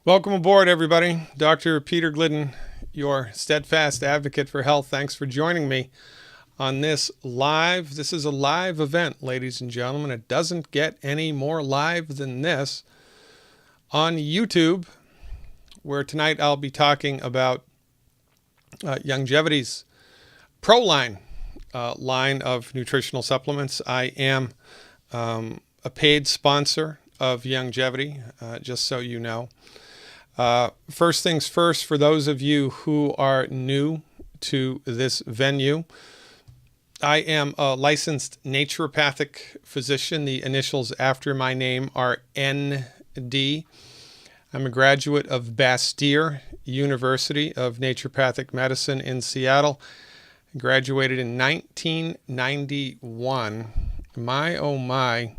Welcome aboard, everybody. Dr. Peter Glidden, your steadfast advocate for health. Thanks for joining me on this live. This is a live event, ladies and gentlemen. It doesn't get any more live than this on YouTube, where tonight I'll be talking about Youngevity's Proline line of nutritional supplements. I am a paid sponsor of Youngevity, just so you know. First things first, for those of you who are new to this venue, I am a licensed naturopathic physician. The initials after my name are ND. I'm a graduate of Bastyr University of Naturopathic Medicine in Seattle. I graduated in 1991. My, oh my,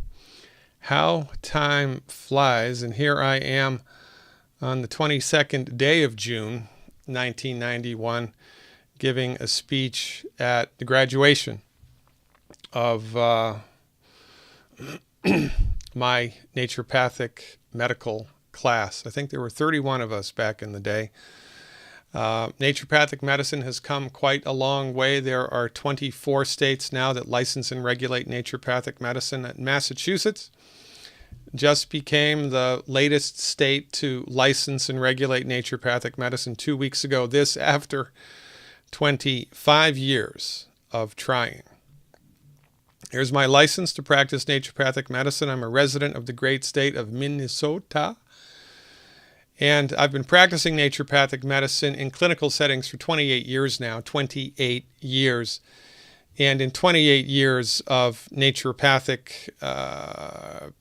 how time flies. And here I am on the 22nd day of June, 1991, giving a speech at the graduation of my naturopathic medical class. I think there were 31 of us back in the day. Naturopathic medicine has come quite a long way. There are 24 states now that license and regulate naturopathic medicine. Massachusetts just became the latest state to license and regulate naturopathic medicine 2 weeks ago. This after 25 years of trying. Here's my license to practice naturopathic medicine. I'm a resident of the great state of Minnesota. And I've been practicing naturopathic medicine in clinical settings for 28 years now, 28 years. And in 28 years of naturopathic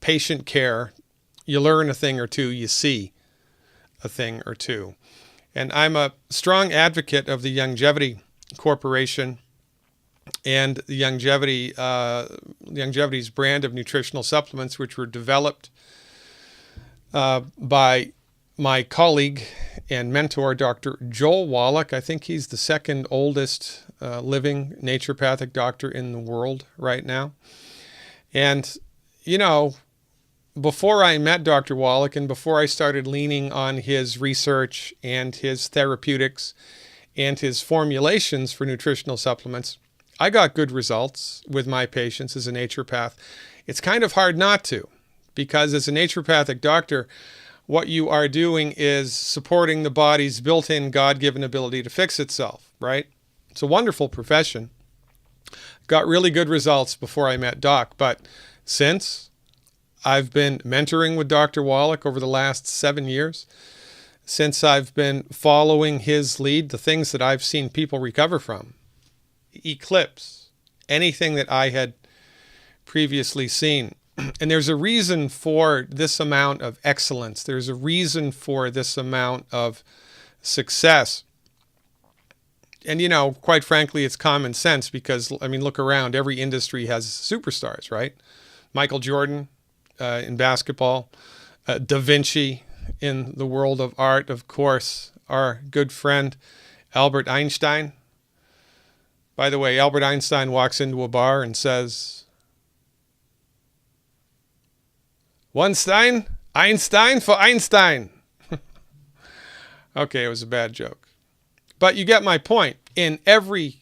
patient care, you learn a thing or two, you see a thing or two. And I'm a strong advocate of the Youngevity Corporation and the Youngevity's brand of nutritional supplements, which were developed by my colleague and mentor, Dr. Joel Wallach. I think he's the second oldest living naturopathic doctor in the world right now. And, you know, before I met Dr. Wallach and before I started leaning on his research and his therapeutics and his formulations for nutritional supplements, I got good results with my patients as a naturopath. It's kind of hard not to, because as a naturopathic doctor, what you are doing is supporting the body's built-in God-given ability to fix itself, right? It's a wonderful profession. Got really good results before I met Doc, but since I've been mentoring with Dr. Wallach over the last 7 years, since I've been following his lead, the things that I've seen people recover from eclipse anything that I had previously seen. And there's a reason for this amount of excellence. There's a reason for this amount of success. And, you know, quite frankly, it's common sense because, I mean, look around. Every industry has superstars, right? Michael Jordan in basketball, Da Vinci in the world of art, of course, our good friend Albert Einstein. By the way, Albert Einstein walks into a bar and says, "One Stein, Einstein for Einstein." Okay, it was a bad joke. But you get my point. In every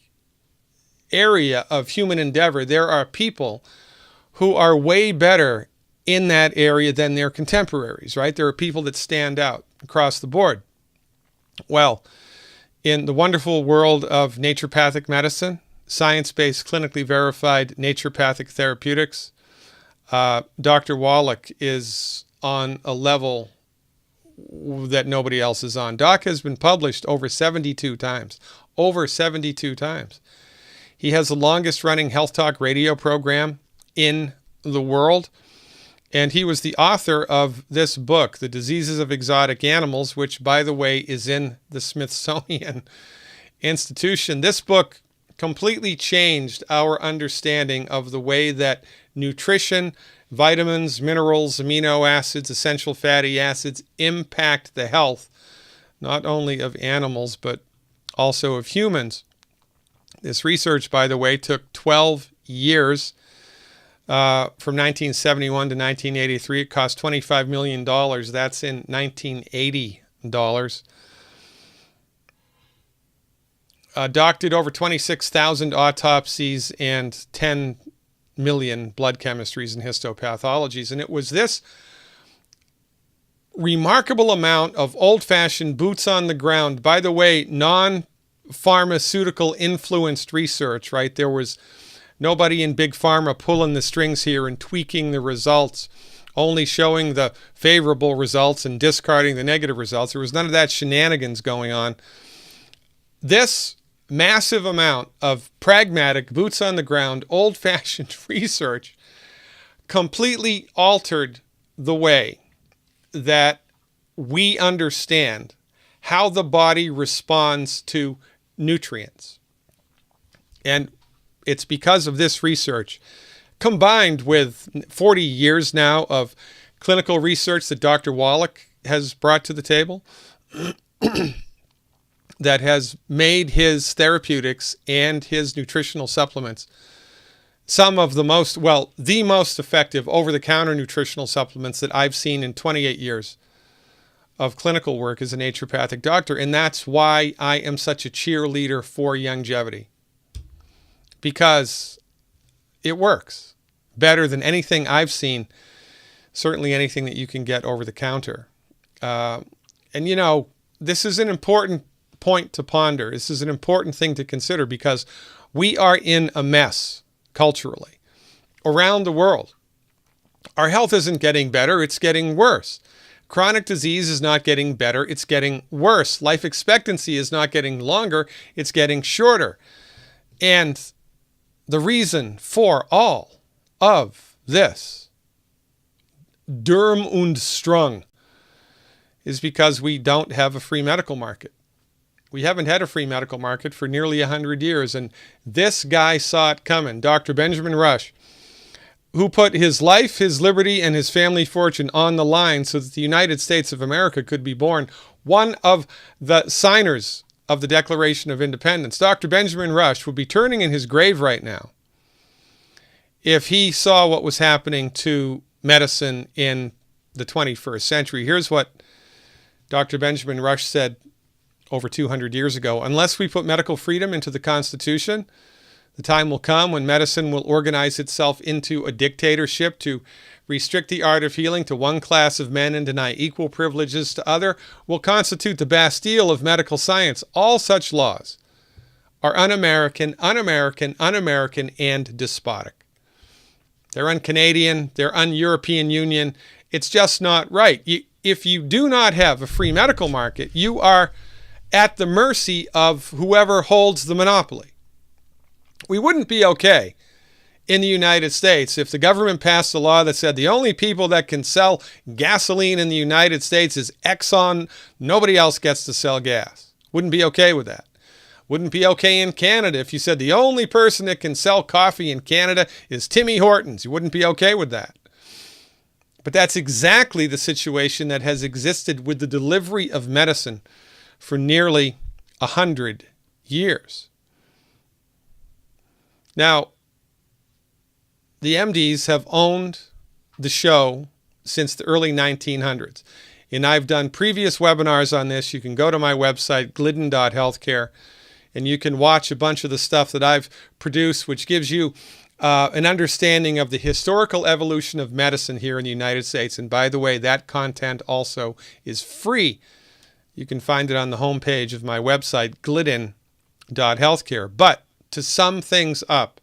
area of human endeavor, there are people who are way better in that area than their contemporaries, right? There are people that stand out across the board. Well, in the wonderful world of naturopathic medicine, science-based, clinically verified naturopathic therapeutics, Dr. Wallach is on a level that nobody else is on. Doc has been published over 72 times. Over 72 times. He has the longest running health talk radio program in the world. And he was the author of this book, The Diseases of Exotic Animals, which, by the way, is in the Smithsonian Institution. This book completely changed our understanding of the way that nutrition, vitamins, minerals, amino acids, essential fatty acids impact the health, not only of animals, but also of humans. This research, by the way, took 12 years. from 1971 to 1983. It cost $25 million. That's in 1980 dollars. Doc did over 26,000 autopsies and 10 million blood chemistries and histopathologies. And it was this remarkable amount of old-fashioned boots on the ground, by the way, non-pharmaceutical influenced research, right? There was nobody in big pharma pulling the strings here and tweaking the results, only showing the favorable results and discarding the negative results. There was none of that shenanigans going on. This massive amount of pragmatic, boots on the ground, old-fashioned research completely altered the way that we understand how the body responds to nutrients. And it's because of this research, combined with 40 years now of clinical research that Dr. Wallach has brought to the table, that has made his therapeutics and his nutritional supplements some of the most, well, the most effective over-the-counter nutritional supplements that I've seen in 28 years of clinical work as a naturopathic doctor. And that's why I am such a cheerleader for Youngevity, because it works better than anything I've seen, certainly anything that you can get over the counter. And you know, this is an important point to ponder. This is an important thing to consider, because we are in a mess culturally around the world. Our health isn't getting better, it's getting worse. Chronic disease is not getting better, it's getting worse. Life expectancy is not getting longer, it's getting shorter. And the reason for all of this, Durm und Strang, is because we don't have a free medical market. We haven't had a free medical market for nearly 100 years, and this guy saw it coming. Dr. Benjamin Rush, who put his life, his liberty, and his family fortune on the line so that the United States of America could be born, one of the signers of the Declaration of Independence. Dr. Benjamin Rush would be turning in his grave right now if he saw what was happening to medicine in the 21st century. Here's what Dr. Benjamin Rush said over 200 years ago: unless we put medical freedom into the Constitution, the time will come when medicine will organize itself into a dictatorship to restrict the art of healing to one class of men and deny equal privileges to other, will constitute the Bastille of medical science. All such laws are un-American, un-American, un-American, and despotic. They're un-Canadian, they're un-European Union. It's just not right. If you do not have a free medical market, you are at the mercy of whoever holds the monopoly. We wouldn't be okay in the United States if the government passed a law that said the only people that can sell gasoline in the United States is Exxon. Nobody else gets to sell gas. Wouldn't be okay with that. Wouldn't be okay in Canada if you said the only person that can sell coffee in Canada is Timmy Hortons. You wouldn't be okay with that. But that's exactly the situation that has existed with the delivery of medicine for nearly 100 years. Now, the MDs have owned the show since the early 1900s. And I've done previous webinars on this. You can go to my website, Glidden.Healthcare, and you can watch a bunch of the stuff that I've produced, which gives you an understanding of the historical evolution of medicine here in the United States. And by the way, that content also is free. You can find it on the homepage of my website, Glidden.Healthcare. But to sum things up,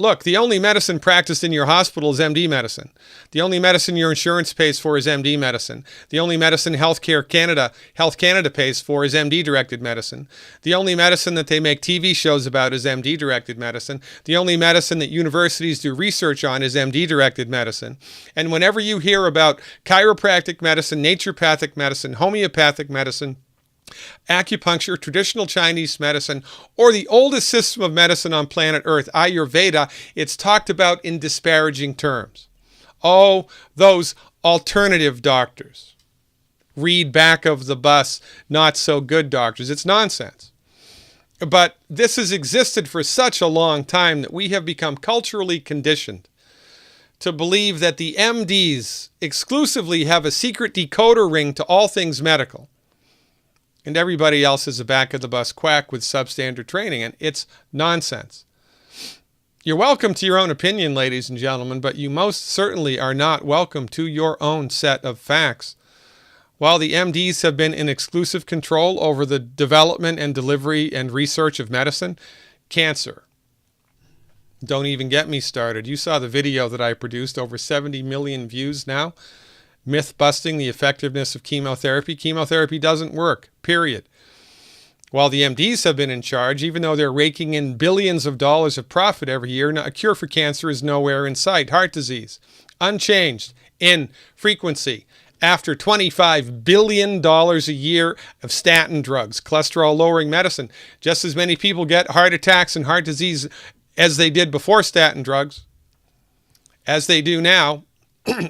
look, the only medicine practiced in your hospital is MD medicine. The only medicine your insurance pays for is MD medicine. The only medicine Health Canada pays for is MD-directed medicine. The only medicine that they make TV shows about is MD-directed medicine. The only medicine that universities do research on is MD-directed medicine. And whenever you hear about chiropractic medicine, naturopathic medicine, homeopathic medicine, acupuncture, traditional Chinese medicine, or the oldest system of medicine on planet Earth, Ayurveda, it's talked about in disparaging terms. Oh, those alternative doctors. Read back of the bus, not so good doctors. It's nonsense. But this has existed for such a long time that we have become culturally conditioned to believe that the MDs exclusively have a secret decoder ring to all things medical, and everybody else is a back-of-the-bus quack with substandard training, and it's nonsense. You're welcome to your own opinion, ladies and gentlemen, but you most certainly are not welcome to your own set of facts. While the MDs have been in exclusive control over the development and delivery and research of medicine, cancer. Don't even get me started. You saw the video that I produced, over 70 million views now. Myth busting the effectiveness of chemotherapy. Chemotherapy doesn't work, period. While the MDs have been in charge, even though they're raking in billions of dollars of profit every year, a cure for cancer is nowhere in sight. Heart disease, unchanged in frequency after $25 billion a year of statin drugs, cholesterol-lowering medicine. Just as many people get heart attacks and heart disease as they did before statin drugs, as they do now.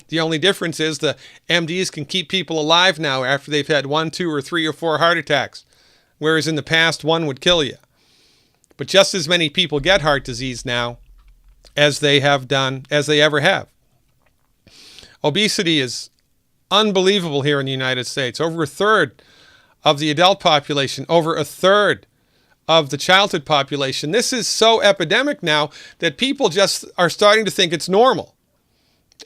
The only difference is the MDs can keep people alive now after they've had 1, 2, or 3, or 4 heart attacks, whereas in the past, one would kill you. But just as many people get heart disease now as they ever have. Obesity is unbelievable here in the United States. Over a third of the adult population, over a third of the childhood population. This is so epidemic now that people just are starting to think it's normal.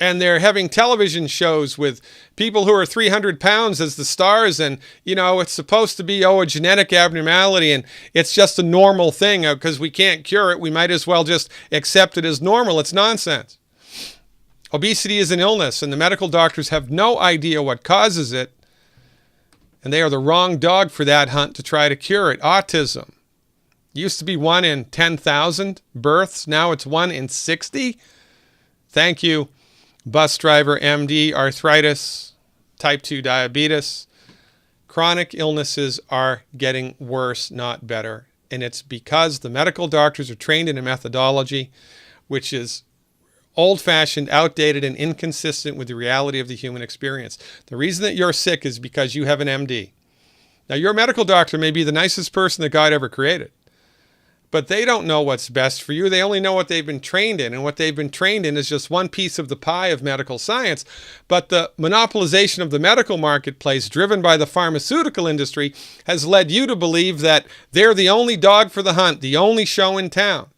And they're having television shows with people who are 300 pounds as the stars. And, it's supposed to be, a genetic abnormality. And it's just a normal thing because we can't cure it. We might as well just accept it as normal. It's nonsense. Obesity is an illness, and the medical doctors have no idea what causes it. And they are the wrong dog for that hunt to try to cure it. Autism. Used to be 1 in 10,000 births. Now it's 1 in 60. Thank you. Bus driver, MD, arthritis, type 2 diabetes. Chronic illnesses are getting worse, not better. And it's because the medical doctors are trained in a methodology which is old-fashioned, outdated, and inconsistent with the reality of the human experience. The reason that you're sick is because you have an MD. Now, your medical doctor may be the nicest person that God ever created, but they don't know what's best for you. They only know what they've been trained in, and what they've been trained in is just one piece of the pie of medical science. But the monopolization of the medical marketplace, driven by the pharmaceutical industry, has led you to believe that they're the only dog for the hunt, the only show in town.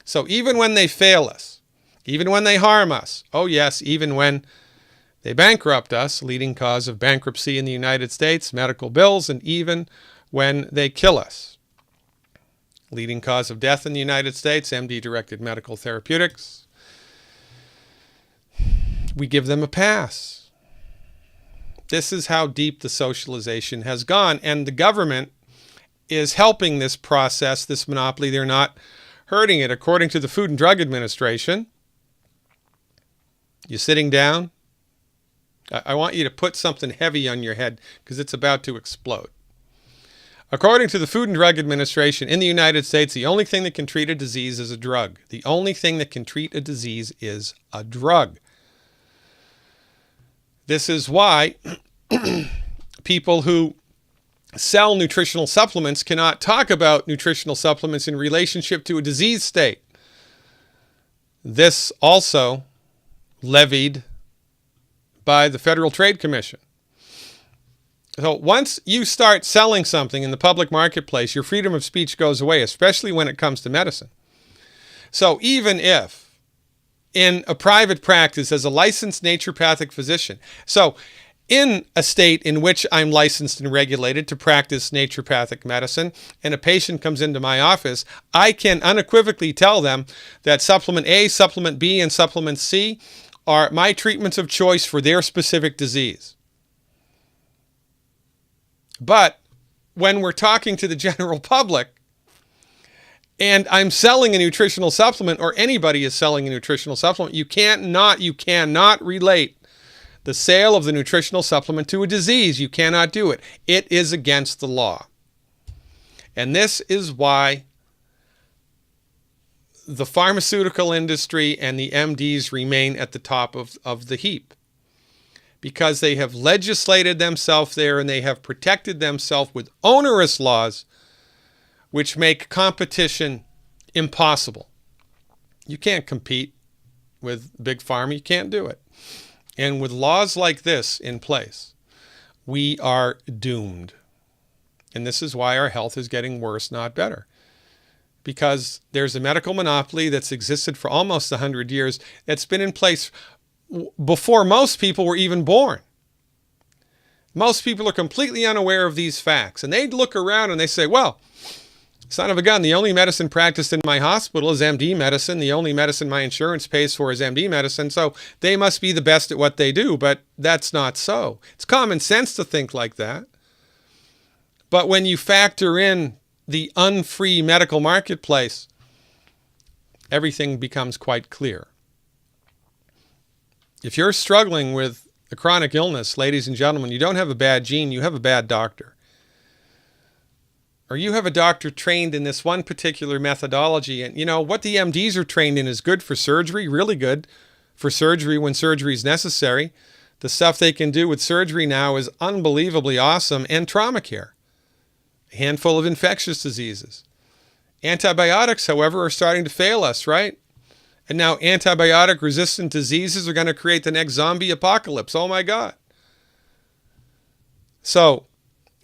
So even when they fail us, even when they harm us, oh yes, even when they bankrupt us, leading cause of bankruptcy in the United States, medical bills, and even when they kill us, leading cause of death in the United States, MD-directed medical therapeutics, we give them a pass. This is how deep the socialization has gone, and the government is helping this process, this monopoly. They're not hurting it. According to the Food and Drug Administration, you sitting down? I want you to put something heavy on your head because it's about to explode. According to the Food and Drug Administration, in the United States, the only thing that can treat a disease is a drug. The only thing that can treat a disease is a drug. This is why people who sell nutritional supplements cannot talk about nutritional supplements in relationship to a disease state. This also levied by the Federal Trade Commission. So once you start selling something in the public marketplace, your freedom of speech goes away, especially when it comes to medicine. So even if in a private practice as a licensed naturopathic physician, so in a state in which I'm licensed and regulated to practice naturopathic medicine, and a patient comes into my office, I can unequivocally tell them that supplement A, supplement B, and supplement C are my treatments of choice for their specific disease. But when we're talking to the general public and I'm selling a nutritional supplement, or anybody is selling a nutritional supplement, you cannot relate the sale of the nutritional supplement to a disease. You cannot do it. It is against the law. And this is why the pharmaceutical industry and the MDs remain at the top of the heap, because they have legislated themselves there and they have protected themselves with onerous laws which make competition impossible. You can't compete. with Big Pharma. You can't do it. And with laws like this in place, we are doomed. And this is why our health is getting worse, not better. Because there's a medical monopoly that's existed for almost 100 years. That's been in place before most people were even born. Most people are completely unaware of these facts. And they look around and they say, well, son of a gun, the only medicine practiced in my hospital is MD medicine. The only medicine my insurance pays for is MD medicine. So they must be the best at what they do. But that's not so. It's common sense to think like that. But when you factor in the unfree medical marketplace, everything becomes quite clear. If you're struggling with a chronic illness, ladies and gentlemen, you don't have a bad gene, you have a bad doctor. Or you have a doctor trained in this one particular methodology. And you know, what the MDs are trained in is good for surgery, really good for surgery when surgery is necessary. The stuff they can do with surgery now is unbelievably awesome, and trauma care. A handful of infectious diseases. Antibiotics, however, are starting to fail us, right? And now antibiotic-resistant diseases are going to create the next zombie apocalypse. Oh my God. So,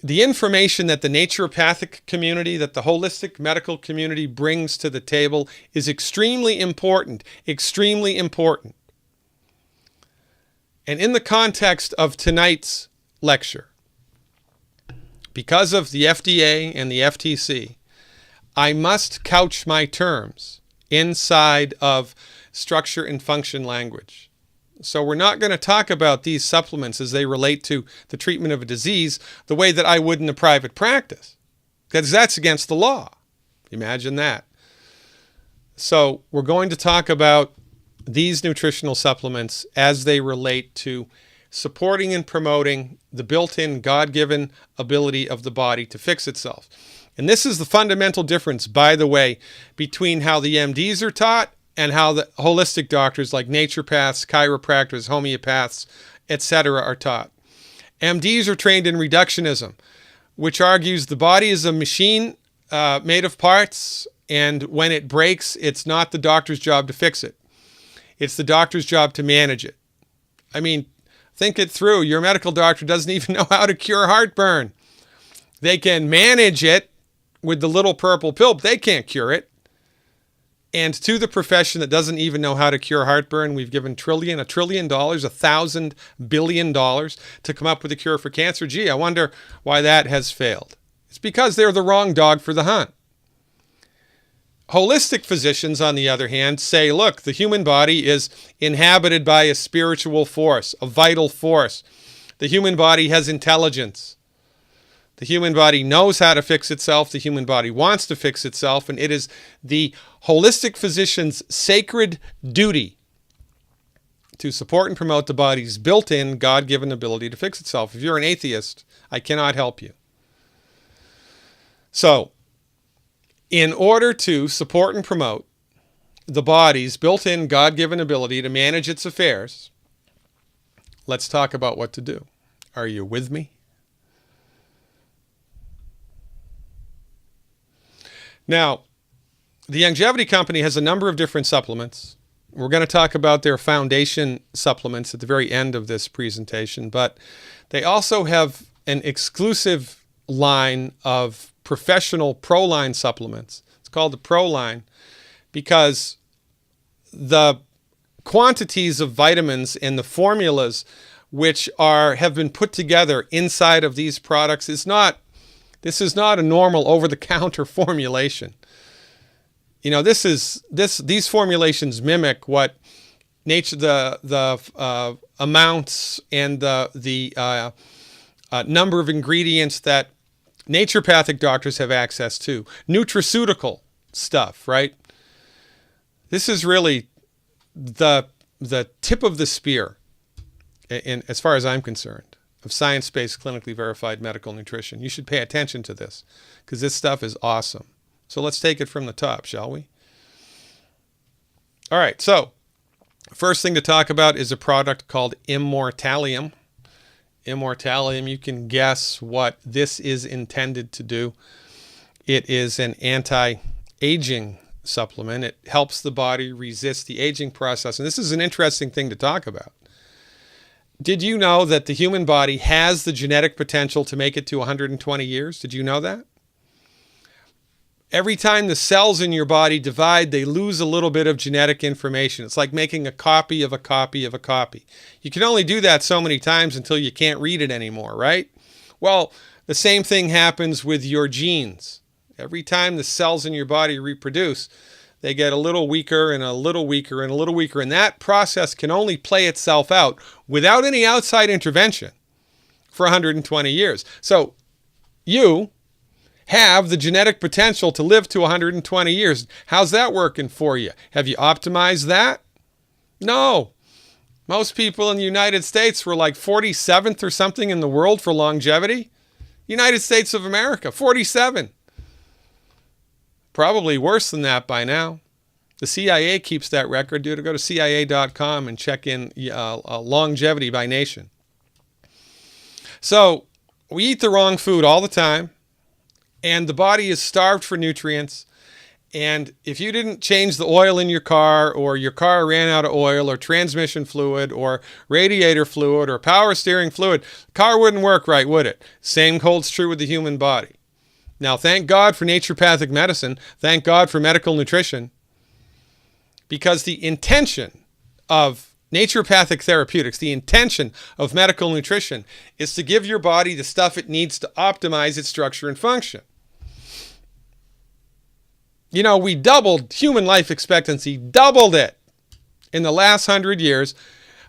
the information that the naturopathic community, that the holistic medical community brings to the table is extremely important. Extremely important. And in the context of tonight's lecture, because of the FDA and the FTC, I must couch my terms inside of structure and function language. So we're not going to talk about these supplements as they relate to the treatment of a disease the way that I would in a private practice, because that's against the law. Imagine that. So we're going to talk about these nutritional supplements as they relate to supporting and promoting the built-in God-given ability of the body to fix itself. And this is the fundamental difference, by the way, between how the MDs are taught and how the holistic doctors like naturopaths, chiropractors, homeopaths, etc. are taught. MDs are trained in reductionism, which argues the body is a machine made of parts, and when it breaks, it's not the doctor's job to fix it. It's the doctor's job to manage it. I mean, think it through. Your medical doctor doesn't even know how to cure heartburn. They can manage it with the little purple pill, but they can't cure it. And to the profession that doesn't even know how to cure heartburn, we've given $1 trillion, $1,000 billion to come up with a cure for cancer. Gee, I wonder why that has failed. It's because they're the wrong dog for the hunt. Holistic physicians, on the other hand, say, look, the human body is inhabited by a spiritual force, a vital force. The human body has intelligence. The human body knows how to fix itself. The human body wants to fix itself. And it is the holistic physician's sacred duty to support and promote the body's built-in God-given ability to fix itself. If you're an atheist, I cannot help you. So, in order to support and promote the body's built-in God-given ability to manage its affairs, let's talk about what to do. Are you with me? Now, the Youngevity company has a number of different supplements. We're going to talk about their foundation supplements at the very end of this presentation, but they also have an exclusive line of professional Proline supplements. It's called the Proline because the quantities of vitamins and the formulas which have been put together inside of these products this is not a normal over-the-counter formulation. You know, these formulations mimic what the amounts and the number of ingredients that naturopathic doctors have access to. Nutraceutical stuff, right? This is really the tip of the spear, as far as I'm concerned, of science-based, clinically verified medical nutrition. You should pay attention to this because this stuff is awesome. So let's take it from the top, shall we? All right, so first thing to talk about is a product called Immortalium. Immortalium, you can guess what this is intended to do. It is an anti-aging supplement. It helps the body resist the aging process. And this is an interesting thing to talk about. Did you know that the human body has the genetic potential to make it to 120 years? Did you know that? Every time the cells in your body divide, they lose a little bit of genetic information. It's like making a copy of a copy of a copy. You can only do that so many times until you can't read it anymore, right? Well, the same thing happens with your genes. Every time the cells in your body reproduce, they get a little weaker and a little weaker and a little weaker. And that process can only play itself out without any outside intervention for 120 years. So you have the genetic potential to live to 120 years. How's that working for you? Have you optimized that? No. Most people in the United States were like 47th or something in the world for longevity. United States of America, 47. Probably worse than that by now. The CIA keeps that record. Go to CIA.com and check in longevity by nation. So we eat the wrong food all the time, and the body is starved for nutrients. And if you didn't change the oil in your car, or your car ran out of oil, or transmission fluid, or radiator fluid, or power steering fluid, the car wouldn't work right, would it? Same holds true with the human body. Now, thank God for naturopathic medicine. Thank God for medical nutrition. Because the intention of naturopathic therapeutics, the intention of medical nutrition, is to give your body the stuff it needs to optimize its structure and function. You know, we doubled human life expectancy, doubled it in the last 100 years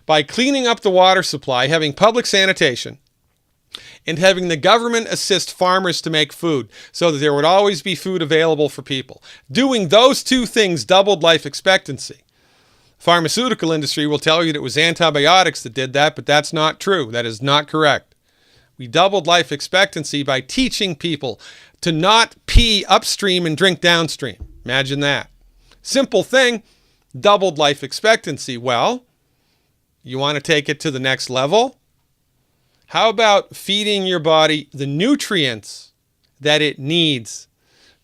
by cleaning up the water supply, having public sanitation, and having the government assist farmers to make food so that there would always be food available for people. Doing those two things doubled life expectancy. Pharmaceutical industry will tell you that it was antibiotics that did that, but that's not true. That is not correct. We doubled life expectancy by teaching people to not pee upstream and drink downstream. Imagine that. Simple thing, doubled life expectancy. Well, you want to take it to the next level? How about feeding your body the nutrients that it needs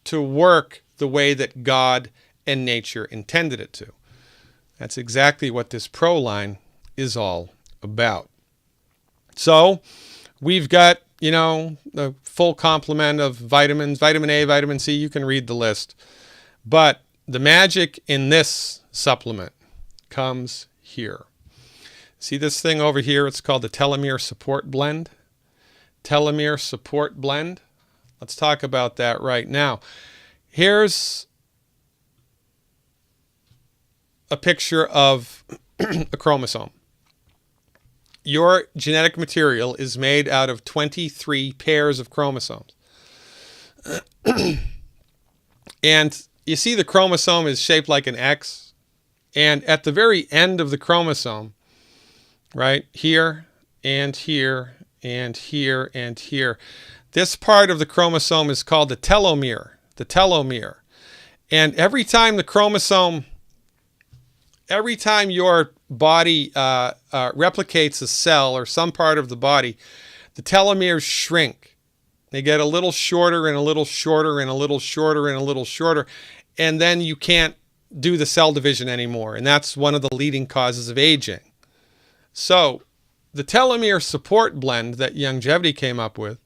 to work the way that God and nature intended it to? That's exactly what this Proline is all about. So we've got, the full complement of vitamins, vitamin A, vitamin C. You can read the list. But the magic in this supplement comes here. See this thing over here? It's called the Telomere Support Blend. Telomere Support Blend. Let's talk about that right now. Here's a picture of a chromosome. Your genetic material is made out of 23 pairs of chromosomes. And you see the chromosome is shaped like an X. And at the very end of the chromosome, right, here and here and here and here, this part of the chromosome is called the telomere. The telomere. And every time your body replicates a cell or some part of the body, the telomeres shrink. They get a little shorter and a little shorter and a little shorter and a little shorter, and then you can't do the cell division anymore. And that's one of the leading causes of aging. So the telomere support blend that Youngevity came up with,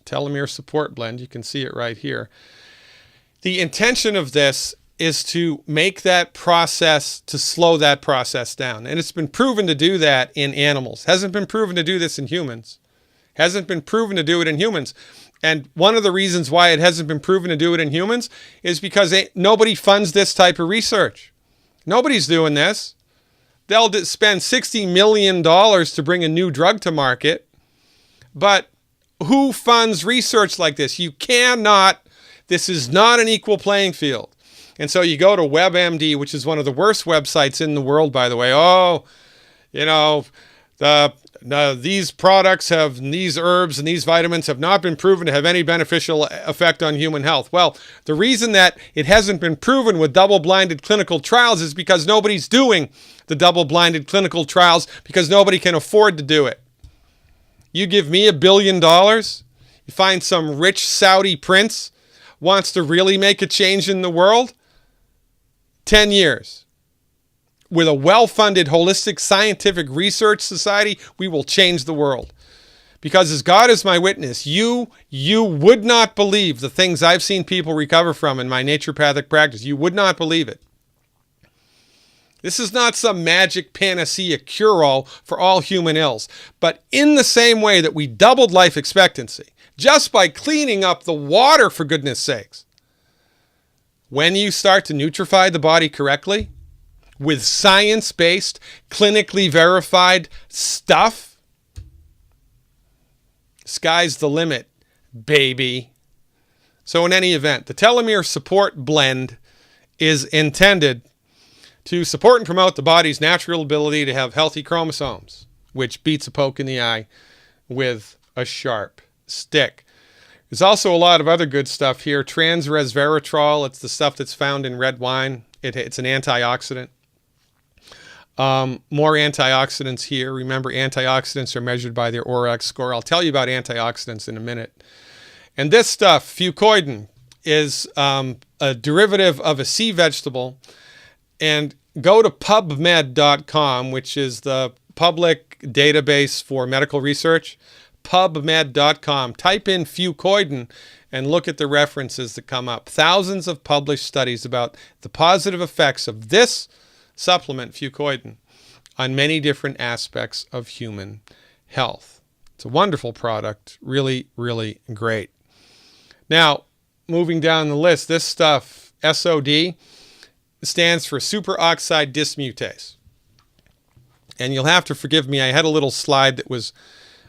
telomere support blend, you can see it right here. The intention of this is to make that process, to slow that process down. And it's been proven to do that in animals. Hasn't been proven to do this in humans. Hasn't been proven to do it in humans. And one of the reasons why it hasn't been proven to do it in humans is because nobody funds this type of research. Nobody's doing this. They'll spend $60 million to bring a new drug to market. But who funds research like this? You cannot. This is not an equal playing field. And so you go to WebMD, which is one of the worst websites in the world, by the way. These products have, these herbs and these vitamins have not been proven to have any beneficial effect on human health. Well, the reason that it hasn't been proven with double-blinded clinical trials is because nobody's doing the double-blinded clinical trials because nobody can afford to do it. You give me $1 billion, you find some rich Saudi prince wants to really make a change in the world, 10 years. With a well-funded holistic scientific research society, we will change the world. Because as God is my witness, you would not believe the things I've seen people recover from in my naturopathic practice. You would not believe it. This is not some magic panacea cure-all for all human ills. But in the same way that we doubled life expectancy, just by cleaning up the water, for goodness sakes, when you start to nutrify the body correctly, with science-based, clinically verified stuff, sky's the limit, baby. So in any event, the telomere support blend is intended to support and promote the body's natural ability to have healthy chromosomes, which beats a poke in the eye with a sharp stick. There's also a lot of other good stuff here. Trans-resveratrol, it's the stuff that's found in red wine. It's an antioxidant. More antioxidants here. Remember, antioxidants are measured by their ORAC score. I'll tell you about antioxidants in a minute. And this stuff, fucoidan, is a derivative of a sea vegetable. And go to PubMed.com, which is the public database for medical research. PubMed.com. Type in fucoidan and look at the references that come up. Thousands of published studies about the positive effects of this supplement, fucoidan, on many different aspects of human health. It's a wonderful product. Really, really great. Now, moving down the list, this stuff, SOD, stands for superoxide dismutase. And you'll have to forgive me. I had a little slide that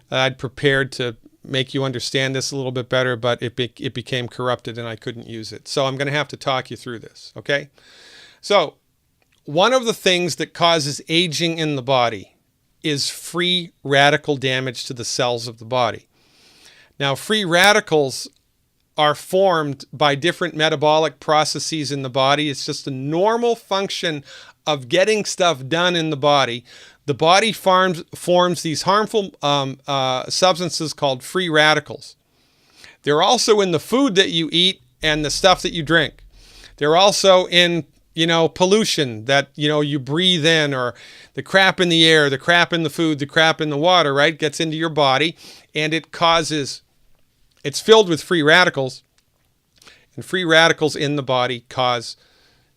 I'd prepared to make you understand this a little bit better, but it became corrupted and I couldn't use it. So I'm going to have to talk you through this, okay? So one of the things that causes aging in the body is free radical damage to the cells of the body. Now, free radicals are formed by different metabolic processes in the body. It's just a normal function of getting stuff done in the body. The body forms these harmful substances called free radicals. They're also in the food that you eat and the stuff that you drink. They're also in, pollution that, you breathe in, or the crap in the air, the crap in the food, the crap in the water, right? Gets into your body and it's filled with free radicals. And free radicals in the body cause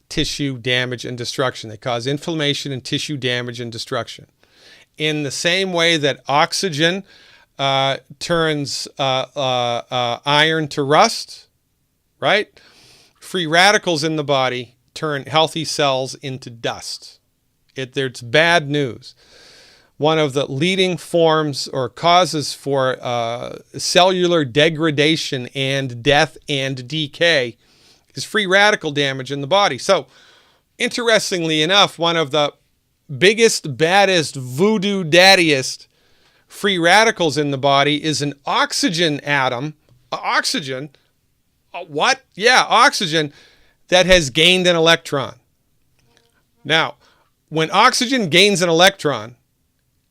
tissue damage and destruction. They cause inflammation and tissue damage and destruction. In the same way that oxygen turns iron to rust, right? Free radicals in the body turn healthy cells into dust. It's bad news. One of the leading forms or causes for cellular degradation and death and decay is free radical damage in the body. So, interestingly enough, one of the biggest, baddest, voodoo daddiest free radicals in the body is an oxygen atom. Oxygen? What? Yeah, oxygen that has gained an electron. Now, when oxygen gains an electron,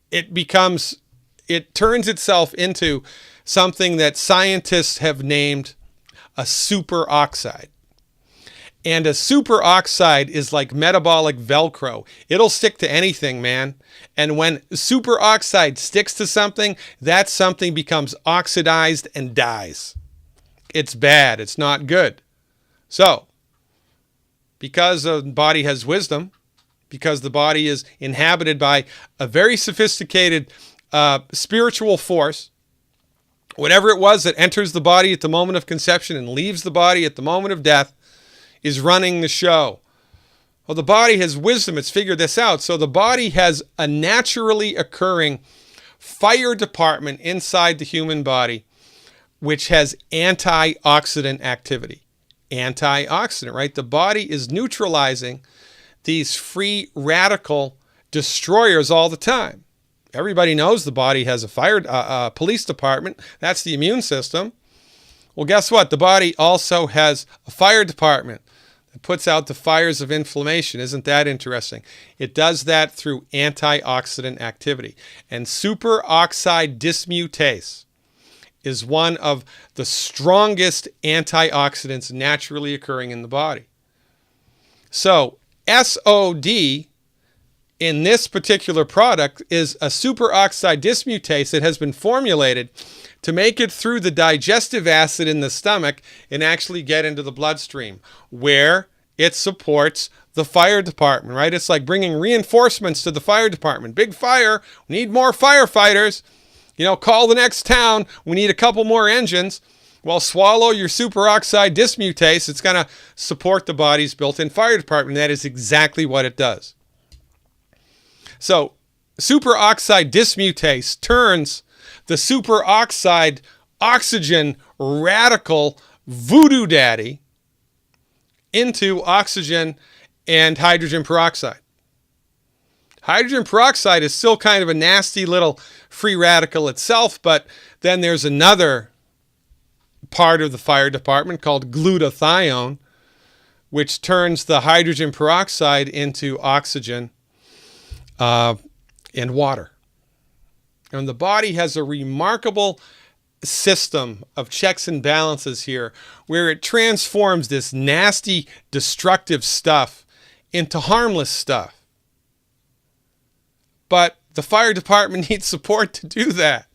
it turns itself into something that scientists have named a superoxide. And a superoxide is like metabolic Velcro. It'll stick to anything, man. And when superoxide sticks to something, that something becomes oxidized and dies. It's bad. It's not good. So, because the body has wisdom, because the body is inhabited by a very sophisticated spiritual force, whatever it was that enters the body at the moment of conception and leaves the body at the moment of death is running the show. Well, the body has wisdom. It's figured this out. So the body has a naturally occurring fire department inside the human body, which has antioxidant activity. Antioxidant, right? The body is neutralizing these free radical destroyers all the time. Everybody knows the body has a police department. That's the immune system. Well, guess what? The body also has a fire department that puts out the fires of inflammation. Isn't that interesting? It does that through antioxidant activity. And superoxide dismutase is one of the strongest antioxidants naturally occurring in the body. So SOD in this particular product is a superoxide dismutase that has been formulated to make it through the digestive acid in the stomach and actually get into the bloodstream, where it supports the fire department, right? It's like bringing reinforcements to the fire department. Big fire, we need more firefighters. Call the next town, we need a couple more engines. Well, swallow your superoxide dismutase. It's going to support the body's built-in fire department. That is exactly what it does. So superoxide dismutase turns the superoxide oxygen radical voodoo daddy into oxygen and hydrogen peroxide. Hydrogen peroxide is still kind of a nasty little free radical itself, but then there's another part of the fire department called glutathione, which turns the hydrogen peroxide into oxygen and water. And the body has a remarkable system of checks and balances here where it transforms this nasty, destructive stuff into harmless stuff. But the fire department needs support to do that.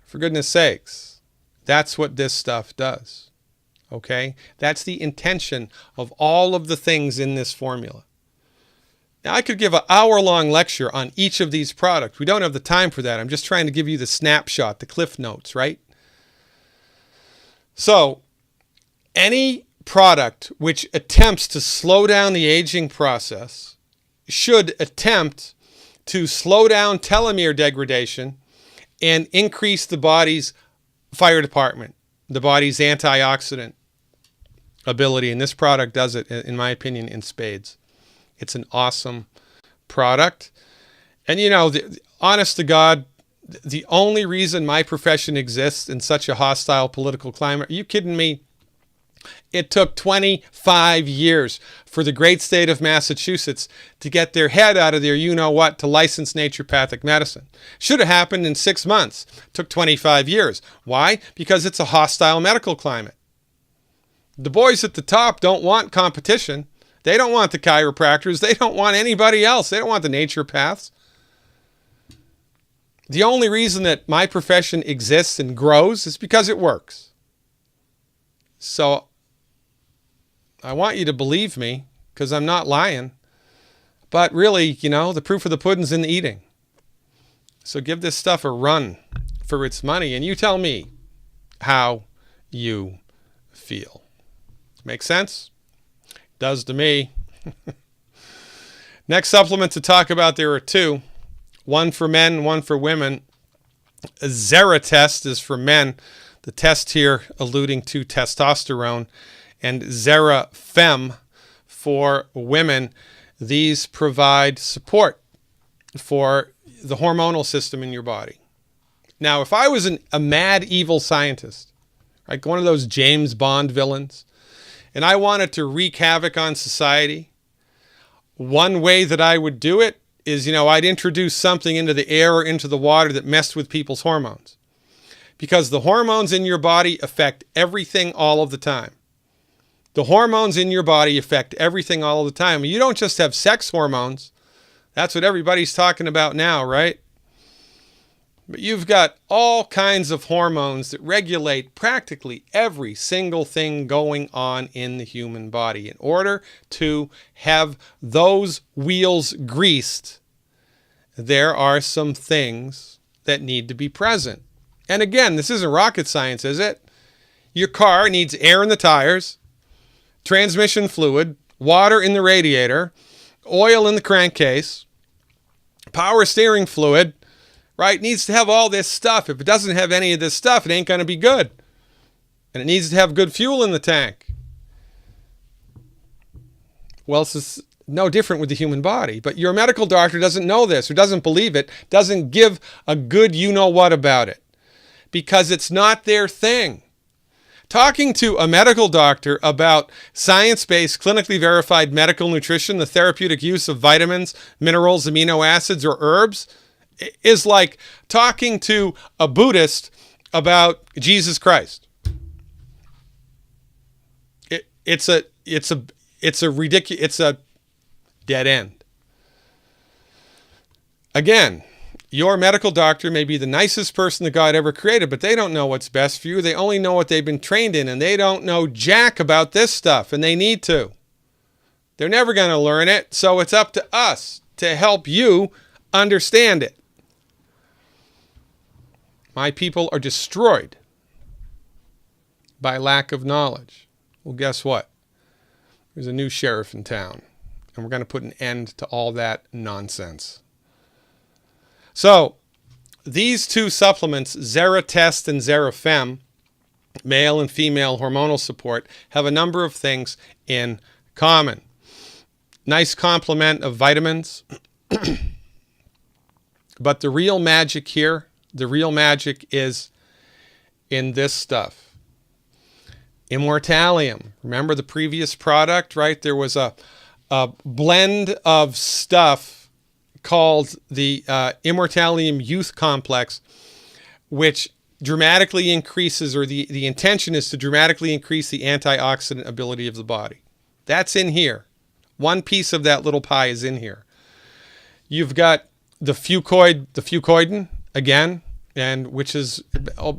For goodness sakes, that's what this stuff does. Okay? That's the intention of all of the things in this formula. Now, I could give an hour-long lecture on each of these products. We don't have the time for that. I'm just trying to give you the snapshot, the cliff notes, right? So, any product which attempts to slow down the aging process should attempt to slow down telomere degradation and increase the body's fire department, the body's antioxidant ability. And this product does it, in my opinion, in spades. It's an awesome product. And honest to God, the only reason my profession exists in such a hostile political climate, are you kidding me? It took 25 years for the great state of Massachusetts to get their head out of their you-know-what to license naturopathic medicine. Should have happened in 6 months. Took 25 years. Why? Because it's a hostile medical climate. The boys at the top don't want competition. They don't want the chiropractors. They don't want anybody else. They don't want the naturopaths. The only reason that my profession exists and grows is because it works. So I want you to believe me, because I'm not lying. But really, the proof of the pudding's in the eating. So give this stuff a run for its money, and you tell me how you feel. Make sense? Does to me. Next supplement to talk about, there are two. One for men, one for women. A Zera test is for men. The test here alluding to testosterone. And Zera Fem for women. These provide support for the hormonal system in your body. Now, if I was a mad, evil scientist, like one of those James Bond villains, and I wanted to wreak havoc on society, one way that I would do it is, I'd introduce something into the air or into the water that messed with people's hormones. Because the hormones in your body affect everything all of the time. The hormones in your body affect everything all of the time. You don't just have sex hormones. That's what everybody's talking about now, right? But you've got all kinds of hormones that regulate practically every single thing going on in the human body. In order to have those wheels greased, there are some things that need to be present. And again, this isn't rocket science, is it? Your car needs air in the tires, transmission fluid, water in the radiator, oil in the crankcase, power steering fluid, right? It needs to have all this stuff. If it doesn't have any of this stuff, it ain't going to be good. And it needs to have good fuel in the tank. Well, it's no different with the human body. But your medical doctor doesn't know this or doesn't believe it, doesn't give a good you-know-what about it, because it's not their thing. Talking to a medical doctor about science-based, clinically verified medical nutrition, the therapeutic use of vitamins, minerals, amino acids, or herbs, is like talking to a Buddhist about Jesus Christ. It's a dead end. Again, your medical doctor may be the nicest person that God ever created, but they don't know what's best for you. They only know what they've been trained in, and they don't know jack about this stuff, and they need to. They're never going to learn it, so it's up to us to help you understand it. My people are destroyed by lack of knowledge. Well, guess what? There's a new sheriff in town, and we're going to put an end to all that nonsense. So, these two supplements, Zeratest and Zerafem, male and female hormonal support, have a number of things in common. Nice complement of vitamins. But the real magic here, the real magic is in this stuff. Immortalium. Remember the previous product, right? There was a blend of stuff called the Immortalium Youth Complex, which dramatically increases, or the intention is to dramatically increase the antioxidant ability of the body. That's in here. One piece of that little pie is in here. You've got the fucoidan, again, and which has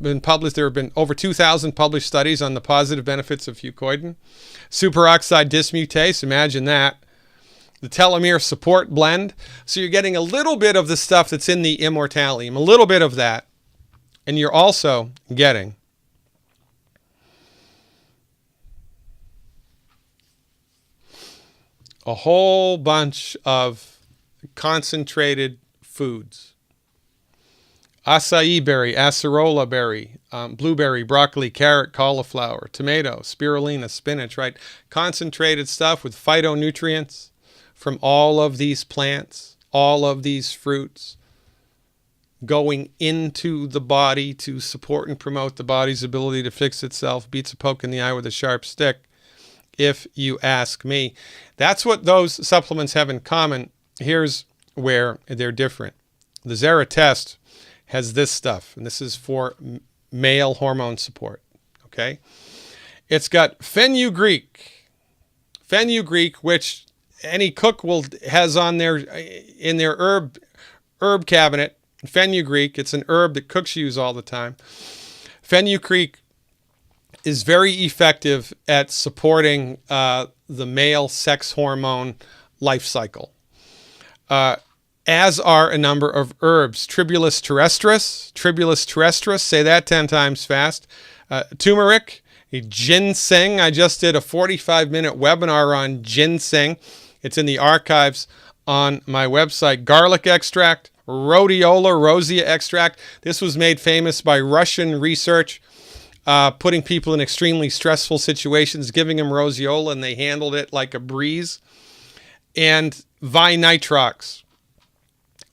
been published. There have been over 2,000 published studies on the positive benefits of fucoidan. Superoxide dismutase, imagine that. The telomere support blend. So you're getting a little bit of the stuff that's in the Immortalium, a little bit of that. And you're also getting a whole bunch of concentrated foods. Acai berry, acerola berry, blueberry, broccoli, carrot, cauliflower, tomato, spirulina, spinach, right? Concentrated stuff with phytonutrients from all of these plants, all of these fruits, going into the body to support and promote the body's ability to fix itself. Beats a poke in the eye with a sharp stick, if you ask me. That's what those supplements have in common. Here's where they're different. The Zeratest has this stuff, and this is for male hormone support, okay? It's got fenugreek, which any cook has on their in their herb cabinet. Fenugreek, it's an herb that cooks use all the time. Fenugreek is very effective at supporting the male sex hormone life cycle. As are a number of herbs. Tribulus terrestris, say that 10 times fast. Turmeric, ginseng. I just did a 45-minute webinar on ginseng. It's in the archives on my website. Garlic extract, rhodiola rosea extract. This was made famous by Russian research, putting people in extremely stressful situations, giving them rhodiola, and they handled it like a breeze. And vinitrox.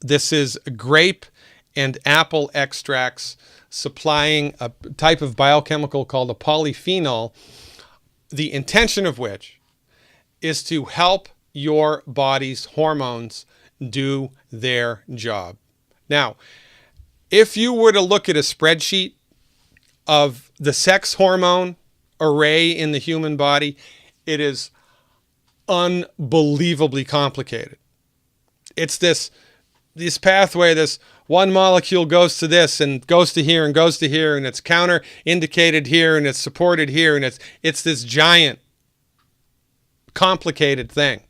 This is grape and apple extracts supplying a type of biochemical called a polyphenol, the intention of which is to help your body's hormones do their job. Now, if you were to look at a spreadsheet of the sex hormone array in the human body, it is unbelievably complicated. It's this pathway, this one molecule goes to this and goes to here and goes to here, and it's counter indicated here and it's supported here, and it's this giant complicated thing.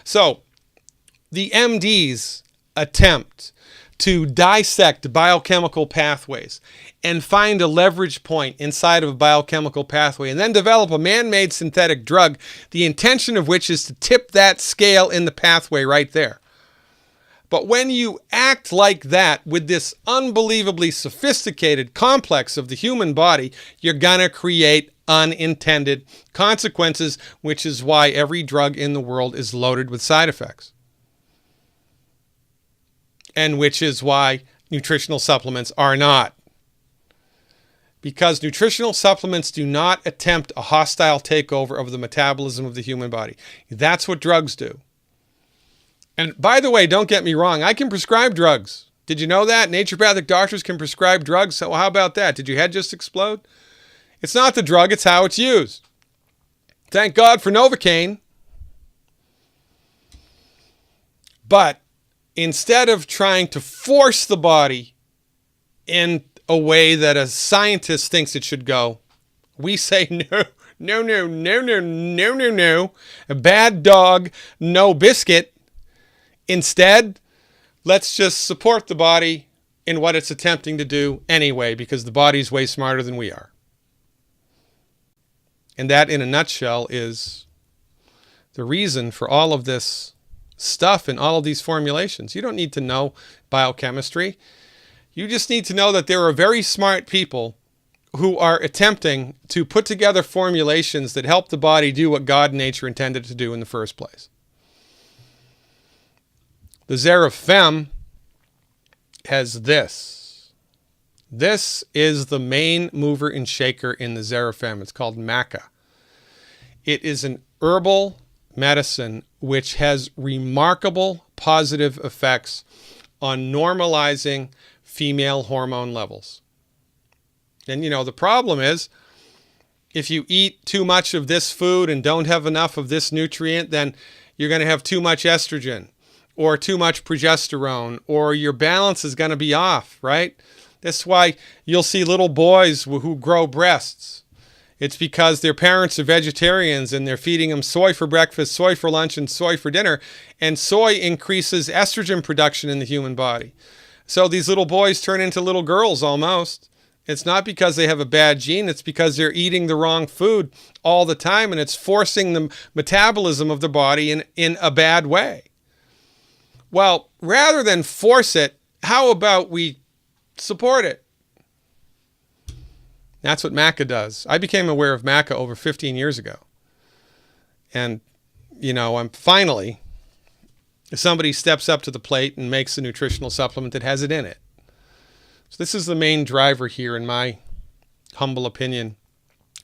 So the MDs attempt to dissect biochemical pathways and find a leverage point inside of a biochemical pathway, and then develop a man-made synthetic drug, the intention of which is to tip that scale in the pathway right there. But when you act like that with this unbelievably sophisticated complex of the human body, you're going to create unintended consequences, which is why every drug in the world is loaded with side effects. And which is why nutritional supplements are not. Because nutritional supplements do not attempt a hostile takeover of the metabolism of the human body. That's what drugs do. And by the way, don't get me wrong, I can prescribe drugs. Did you know that? Naturopathic doctors can prescribe drugs. So how about that? Did your head just explode? It's not the drug, it's how it's used. Thank God for Novocaine. But instead of trying to force the body in a way that a scientist thinks it should go, we say no, no, no, no, no, no, no, no. A bad dog, no biscuit. Instead, let's just support the body in what it's attempting to do anyway, because the body's way smarter than we are. And that, in a nutshell, is the reason for all of this stuff and all of these formulations. You don't need to know biochemistry. You just need to know that there are very smart people who are attempting to put together formulations that help the body do what God and nature intended to do in the first place. The Xerafem has this. This is the main mover and shaker in the Xerafem. It's called maca. It is an herbal medicine which has remarkable positive effects on normalizing female hormone levels. And the problem is, if you eat too much of this food and don't have enough of this nutrient, then you're going to have too much estrogen or too much progesterone, or your balance is going to be off, right? That's why you'll see little boys who grow breasts. It's because their parents are vegetarians and they're feeding them soy for breakfast, soy for lunch, and soy for dinner. And soy increases estrogen production in the human body. So these little boys turn into little girls almost. It's not because they have a bad gene. It's because they're eating the wrong food all the time, and it's forcing the metabolism of the body in a bad way. Well, rather than force it, how about we support it? That's what maca does. I became aware of maca over 15 years ago. And, I'm finally, if somebody steps up to the plate and makes a nutritional supplement that has it in it. So this is the main driver here, in my humble opinion.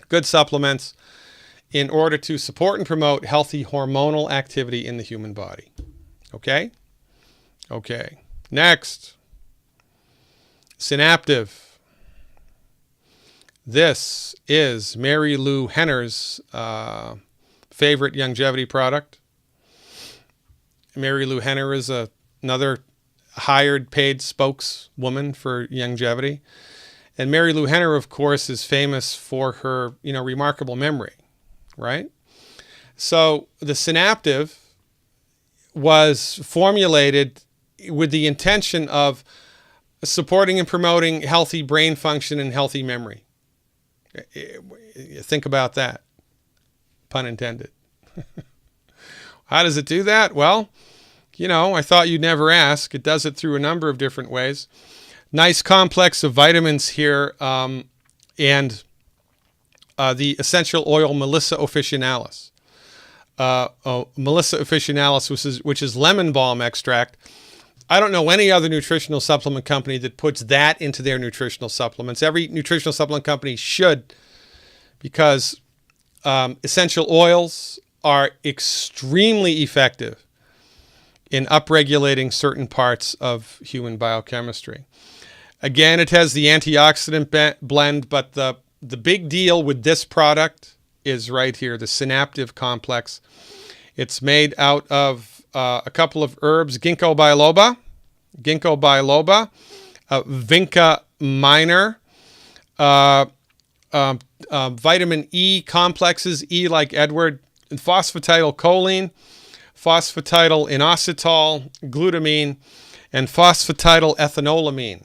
Good supplements in order to support and promote healthy hormonal activity in the human body. Okay? Okay. Next. Synaptive. This is Mary Lou Henner's favorite Youngevity product. Mary Lou Henner is another hired paid spokeswoman for Youngevity. And Mary Lou Henner, of course, is famous for her, remarkable memory, right? So the Synaptive was formulated with the intention of supporting and promoting healthy brain function and healthy memory. Think about that. Pun intended. How does it do that? Well, I thought you'd never ask. It does it through a number of different ways. Nice complex of vitamins here, and the essential oil Melissa officinalis. Melissa officinalis, which is lemon balm extract. I don't know any other nutritional supplement company that puts that into their nutritional supplements. Every nutritional supplement company should, because essential oils are extremely effective in upregulating certain parts of human biochemistry. Again, it has the antioxidant blend, but the big deal with this product is right here, the Synaptive complex. It's made out of a couple of herbs, ginkgo biloba, vinca minor, vitamin E complexes, E like Edward, phosphatidylcholine, phosphatidylinositol, glutamine, and phosphatidylethynolamine.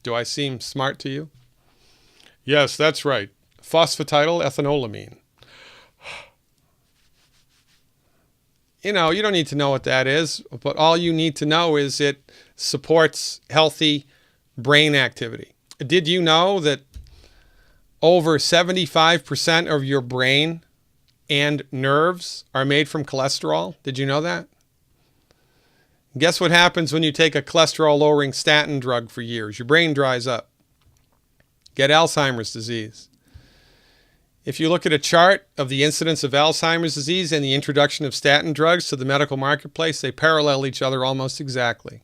Do I seem smart to you? Yes, that's right. Phosphatidylethynolamine. You don't need to know what that is, but all you need to know is it supports healthy brain activity. Did you know that over 75% of your brain and nerves are made from cholesterol? Did you know that? Guess what happens when you take a cholesterol-lowering statin drug for years? Your brain dries up. Get Alzheimer's disease. If you look at a chart of the incidence of Alzheimer's disease and the introduction of statin drugs to the medical marketplace, they parallel each other almost exactly.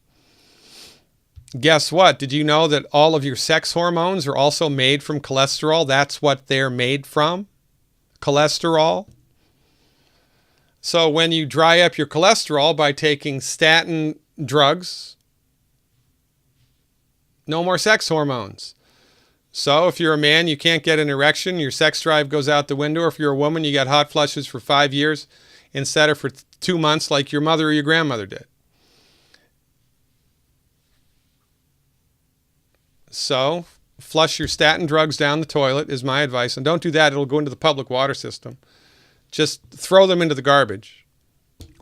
Guess what? Did you know that all of your sex hormones are also made from cholesterol? That's what they're made from, cholesterol. So when you dry up your cholesterol by taking statin drugs, no more sex hormones. So if you're a man, you can't get an erection, your sex drive goes out the window. Or if you're a woman, you got hot flushes for 5 years instead of for 2 months like your mother or your grandmother did. So flush your statin drugs down the toilet is my advice. And don't do that. It'll go into the public water system. Just throw them into the garbage.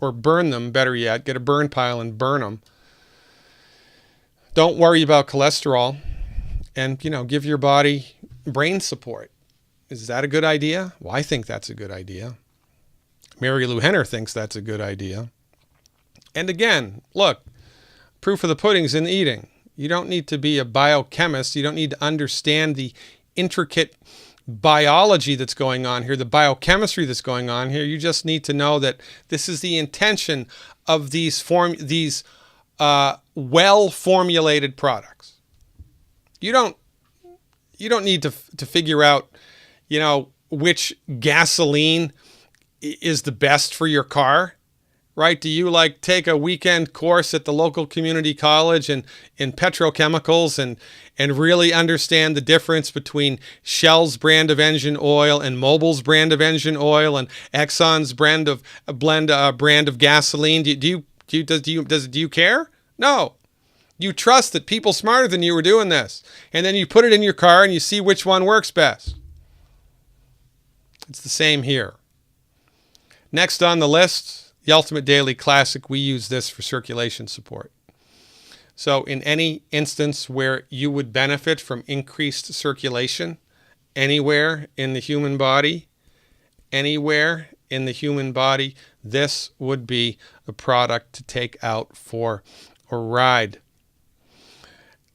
Or burn them, better yet. Get a burn pile and burn them. Don't worry about cholesterol. And, give your body brain support. Is that a good idea? Well, I think that's a good idea. Mary Lou Henner thinks that's a good idea. And again, look, proof of the pudding's in the eating. You don't need to be a biochemist. You don't need to understand the intricate biology that's going on here, the biochemistry that's going on here. You just need to know that this is the intention of these well-formulated products. You don't need to figure out, which gasoline is the best for your car. Right? Do you take a weekend course at the local community college in petrochemicals and really understand the difference between Shell's brand of engine oil and Mobil's brand of engine oil and Exxon's brand of gasoline? Do you care? No. You trust that people smarter than you are doing this. And then you put it in your car and you see which one works best. It's the same here. Next on the list, the Ultimate Daily Classic. We use this for circulation support. So in any instance where you would benefit from increased circulation anywhere in the human body, this would be a product to take out for a ride.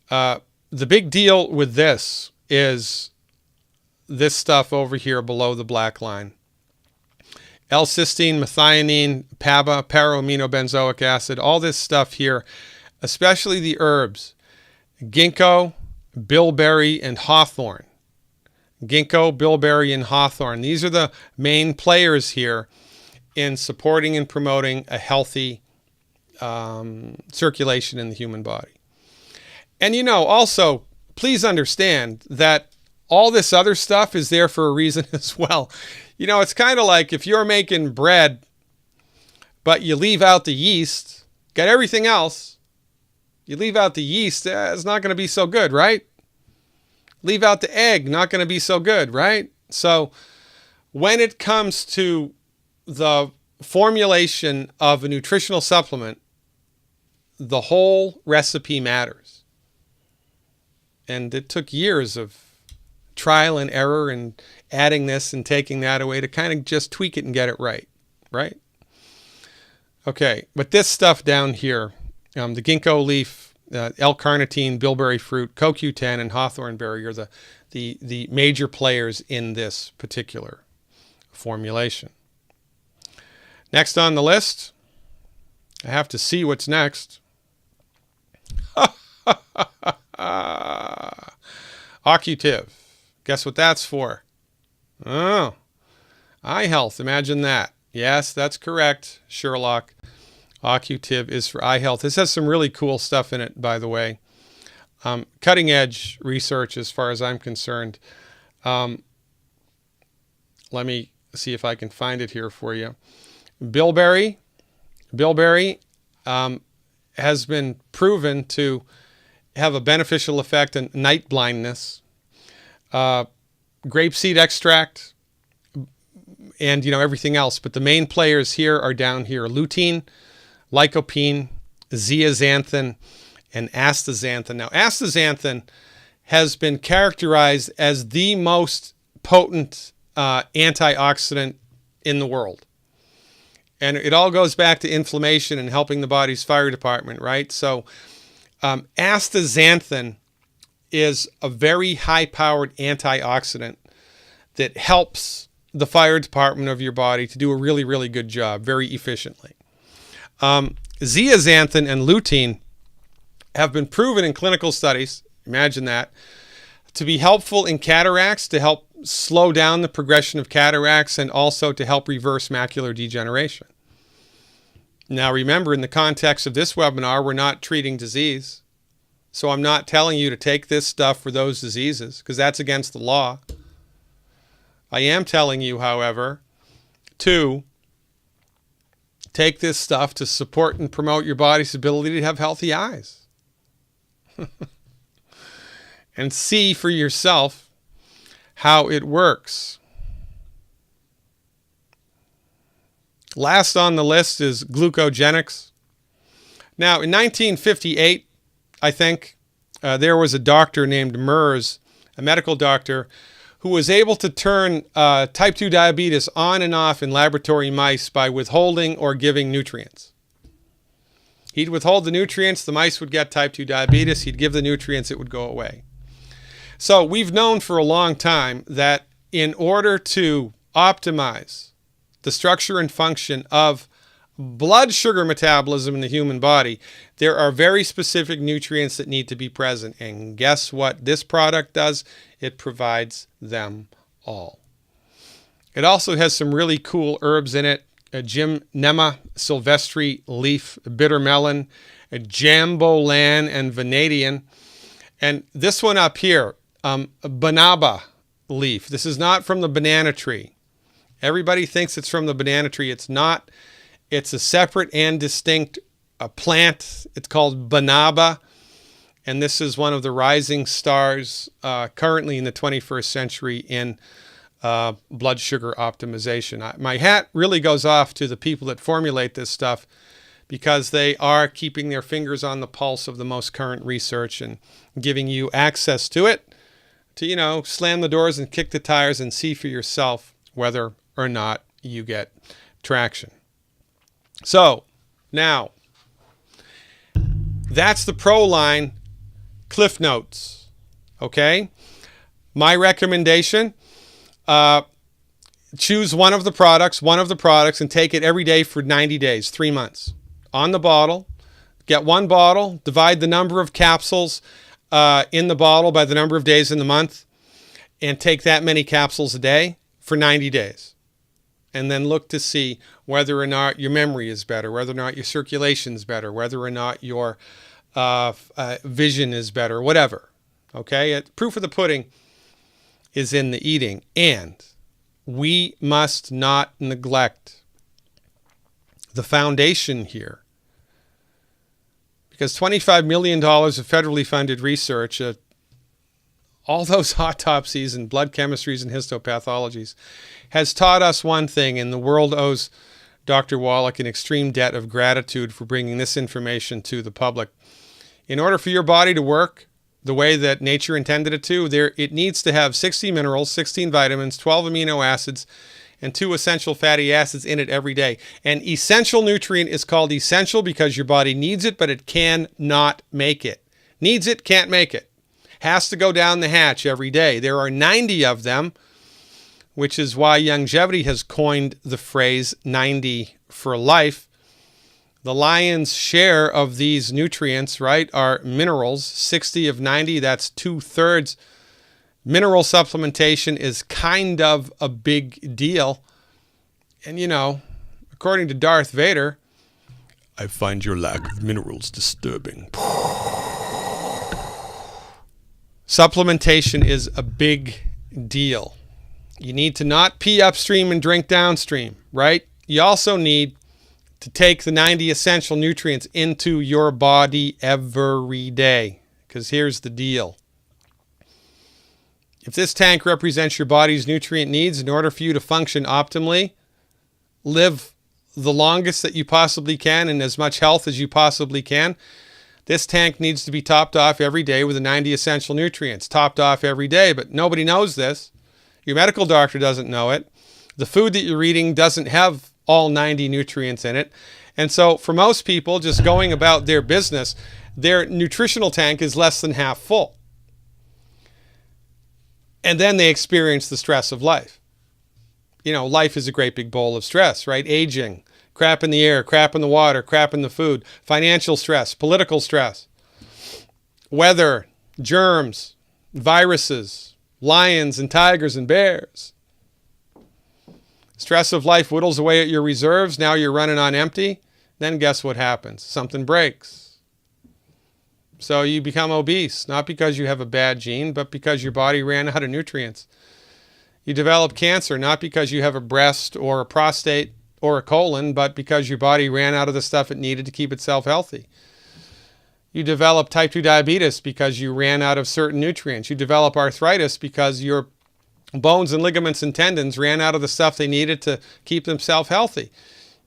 The big deal with this is this stuff over here below the black line. L-cysteine, methionine, PABA, para-aminobenzoic acid, all this stuff here, especially the herbs, ginkgo, bilberry, and hawthorn. Ginkgo, bilberry, and hawthorn. These are the main players here in supporting and promoting a healthy circulation in the human body. And also, please understand that all this other stuff is there for a reason as well. It's kind of like if you're making bread, but you leave out the yeast, got everything else, you leave out the yeast, it's not going to be so good, right? Leave out the egg, not going to be so good, right? So when it comes to the formulation of a nutritional supplement, the whole recipe matters. And it took years of trial and error and adding this and taking that away to kind of just tweak it and get it right? Okay, but this stuff down here, the ginkgo leaf, L-carnitine, bilberry fruit, CoQ10, and hawthorn berry are the major players in this particular formulation. Next on the list, I have to see what's next. Occutive. Guess what that's for? Oh, eye health. Imagine that. Yes, that's correct, Sherlock. Occutive is for eye health. This has some really cool stuff in it, by the way. Cutting edge research as far as I'm concerned. Let me see if I can find it here for you. Bilberry has been proven to have a beneficial effect on night blindness. Grapeseed extract, and everything else. But the main players here are down here: lutein, lycopene, zeaxanthin, and astaxanthin. Now, astaxanthin has been characterized as the most potent antioxidant in the world. And it all goes back to inflammation and helping the body's fire department, right? So astaxanthin is a very high-powered antioxidant that helps the fire department of your body to do a really, really good job very efficiently. Zeaxanthin and lutein have been proven in clinical studies, imagine that, to be helpful in cataracts, to help slow down the progression of cataracts, and also to help reverse macular degeneration. Now remember, in the context of this webinar, we're not treating disease. So I'm not telling you to take this stuff for those diseases, because that's against the law. I am telling you, however, to take this stuff to support and promote your body's ability to have healthy eyes. And see for yourself how it works. Last on the list is glucogenics. Now, in 1958, I think, there was a doctor named Merz, a medical doctor, who was able to turn type 2 diabetes on and off in laboratory mice by withholding or giving nutrients. He'd withhold the nutrients, the mice would get type 2 diabetes. He'd give the nutrients, it would go away. So we've known for a long time that in order to optimize the structure and function of blood sugar metabolism in the human body, there are very specific nutrients that need to be present. And guess what this product does? It provides them all. It also has some really cool herbs in it. A Gymnema sylvestri leaf, bitter melon, a jambolan, and vanadium. And this one up here, banaba leaf. This is not from the banana tree. Everybody thinks it's from the banana tree. It's not. It's a separate and distinct plant. It's called banaba. And this is one of the rising stars currently in the 21st century in blood sugar optimization. My hat really goes off to the people that formulate this stuff, because they are keeping their fingers on the pulse of the most current research and giving you access to it to, slam the doors and kick the tires and see for yourself whether or not you get traction. So now, that's the Proline Cliff Notes. Okay? My recommendation, choose one of the products, and take it every day for 90 days, 3 months. On the bottle, get one bottle, divide the number of capsules in the bottle by the number of days in the month, and take that many capsules a day for 90 days. And then look to see whether or not your memory is better, whether or not your circulation is better, whether or not your vision is better, whatever. Okay? Proof of the pudding is in the eating. And we must not neglect the foundation here. Because $25 million of federally funded research, all those autopsies and blood chemistries and histopathologies, has taught us one thing, and the world owes Dr. Wallach an extreme debt of gratitude for bringing this information to the public. In order for your body to work the way that nature intended it to, it needs to have 60 minerals, 16 vitamins, 12 amino acids, and 2 essential fatty acids in it every day. An essential nutrient is called essential because your body needs it, but it cannot make it. Needs it, can't make it. Has to go down the hatch every day. There are 90 of them, which is why Youngevity has coined the phrase 90 for life. The lion's share of these nutrients, right, are minerals. 60 of 90, that's 2/3. Mineral supplementation is kind of a big deal. And, according to Darth Vader, I find your lack of minerals disturbing. Supplementation is a big deal. You need to not pee upstream and drink downstream, right? You also need to take the 90 essential nutrients into your body every day. Because here's the deal. If this tank represents your body's nutrient needs, in order for you to function optimally, live the longest that you possibly can and as much health as you possibly can, this tank needs to be topped off every day with the 90 essential nutrients. Topped off every day, but nobody knows this. Your medical doctor doesn't know it. The food that you're eating doesn't have all 90 nutrients in it. And so for most people just going about their business, their nutritional tank is less than half full. And then they experience the stress of life. Life is a great big bowl of stress, right? Aging, crap in the air, crap in the water, crap in the food, financial stress, political stress. weather, germs, viruses, lions and tigers and bears. Stress of life whittles away at your reserves. Now you're running on empty. Then guess what happens? Something breaks. So you become obese, not because you have a bad gene, but because your body ran out of nutrients. You develop cancer, not because you have a breast or a prostate or a colon, but because your body ran out of the stuff it needed to keep itself healthy. You develop type 2 diabetes because you ran out of certain nutrients. You develop arthritis because your bones and ligaments and tendons ran out of the stuff they needed to keep themselves healthy.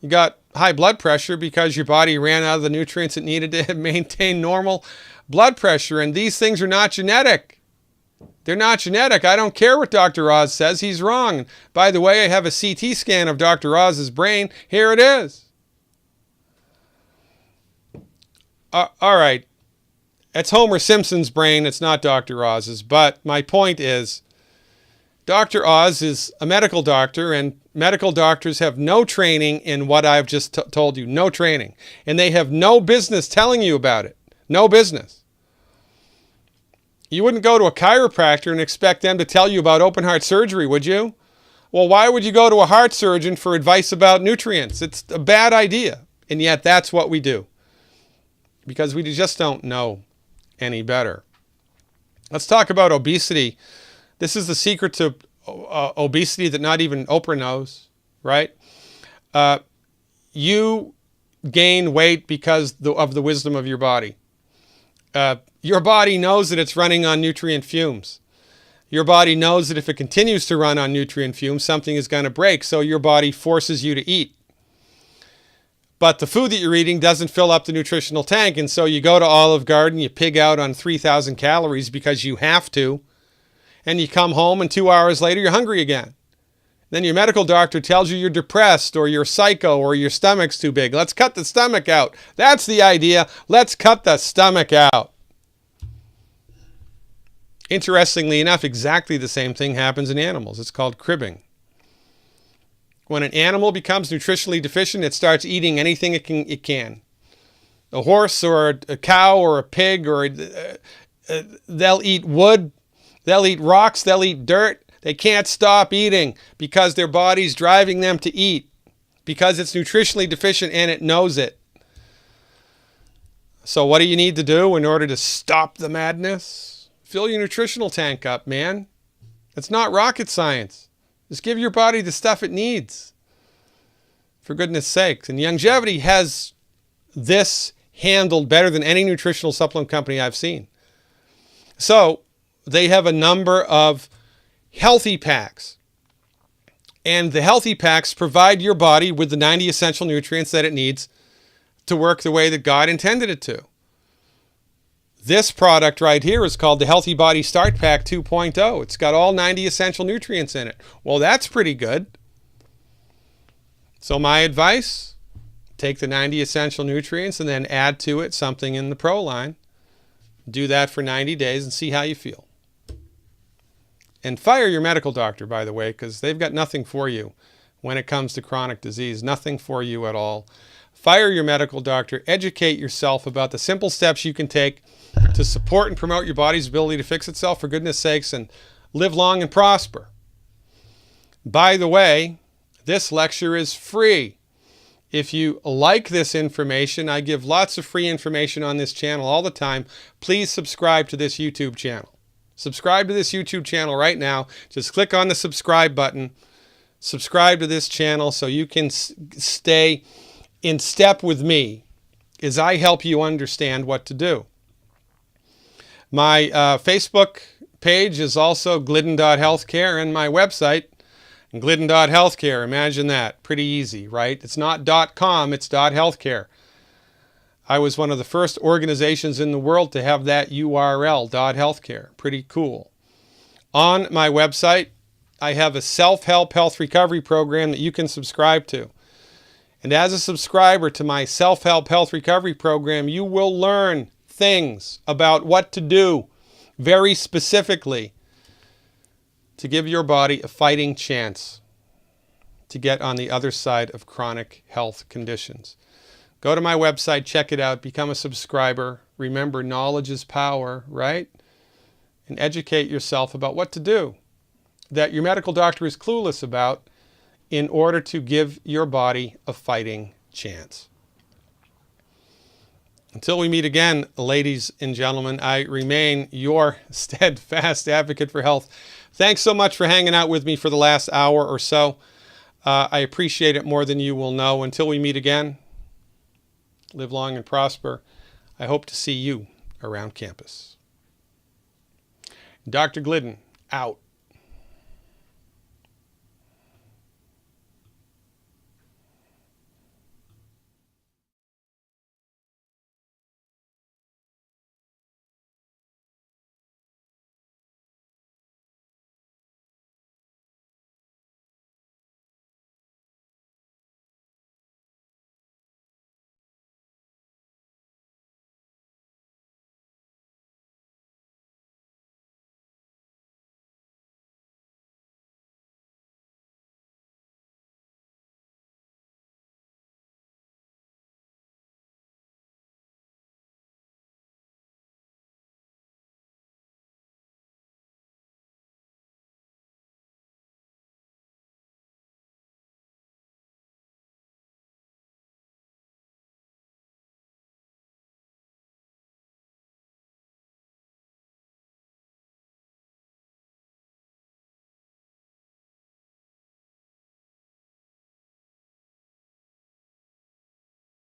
You got high blood pressure because your body ran out of the nutrients it needed to maintain normal blood pressure. And these things are not genetic. They're not genetic. I don't care what Dr. Oz says. He's wrong. By the way, I have a CT scan of Dr. Oz's brain. Here it is. All right. It's Homer Simpson's brain. It's not Dr. Oz's. But my point is, Dr. Oz is a medical doctor, and medical doctors have no training in what I've just told you. No training. And they have no business telling you about it. No business. You wouldn't go to a chiropractor and expect them to tell you about open heart surgery, would you? Well, why would you go to a heart surgeon for advice about nutrients? It's a bad idea. And yet that's what we do. Because we just don't know any better. Let's talk about obesity. This is the secret to obesity that not even Oprah knows, right? You gain weight because of the wisdom of your body. Your body knows that it's running on nutrient fumes. Your body knows that if it continues to run on nutrient fumes, something is going to break, so your body forces you to eat. But the food that you're eating doesn't fill up the nutritional tank, and so you go to Olive Garden, you pig out on 3,000 calories because you have to, and you come home and 2 hours later you're hungry again. Then your medical doctor tells you you're depressed or you're psycho or your stomach's too big. Let's cut the stomach out. That's the idea. Let's cut the stomach out. Interestingly enough, exactly the same thing happens in animals. It's called cribbing. When an animal becomes nutritionally deficient, it starts eating anything it can. A horse or a cow or a pig, or they'll eat wood, they'll eat rocks, they'll eat dirt. They can't stop eating because their body's driving them to eat, because it's nutritionally deficient and it knows it. So what do you need to do in order to stop the madness? Fill your nutritional tank up, man. It's not rocket science. Just give your body the stuff it needs. For goodness sakes. And Youngevity has this handled better than any nutritional supplement company I've seen. So they have a number of healthy packs. And the healthy packs provide your body with the 90 essential nutrients that it needs to work the way that God intended it to. This product right here is called the Healthy Body Start Pack 2.0. It's got all 90 essential nutrients in it. Well, that's pretty good. So my advice, take the 90 essential nutrients and then add to it something in the Proline. Do that for 90 days and see how you feel. And fire your medical doctor, by the way, because they've got nothing for you when it comes to chronic disease. Nothing for you at all. Fire your medical doctor. Educate yourself about the simple steps you can take to support and promote your body's ability to fix itself, for goodness sakes, and live long and prosper. By the way, this lecture is free. If you like this information, I give lots of free information on this channel all the time. Please subscribe to this YouTube channel. Subscribe to this YouTube channel right now. Just click on the subscribe button. Subscribe to this channel so you can stay in step with me as I help you understand what to do. My Facebook page is also Glidden.Healthcare, and my website, Glidden.Healthcare. Imagine that. Pretty easy, right? It's not .com, it's .healthcare. I was one of the first organizations in the world to have that URL, .healthcare. Pretty cool. On my website, I have a self-help health recovery program that you can subscribe to. And as a subscriber to my self-help health recovery program, you will learn things about what to do very specifically to give your body a fighting chance to get on the other side of chronic health conditions. Go to my website, check it out, become a subscriber. Remember, knowledge is power, right? And educate yourself about what to do that your medical doctor is clueless about in order to give your body a fighting chance. Until we meet again, ladies and gentlemen, I remain your steadfast advocate for health. Thanks so much for hanging out with me for the last hour or so. I appreciate it more than you will know. Until we meet again, live long and prosper. I hope to see you around campus. Dr. Glidden, out.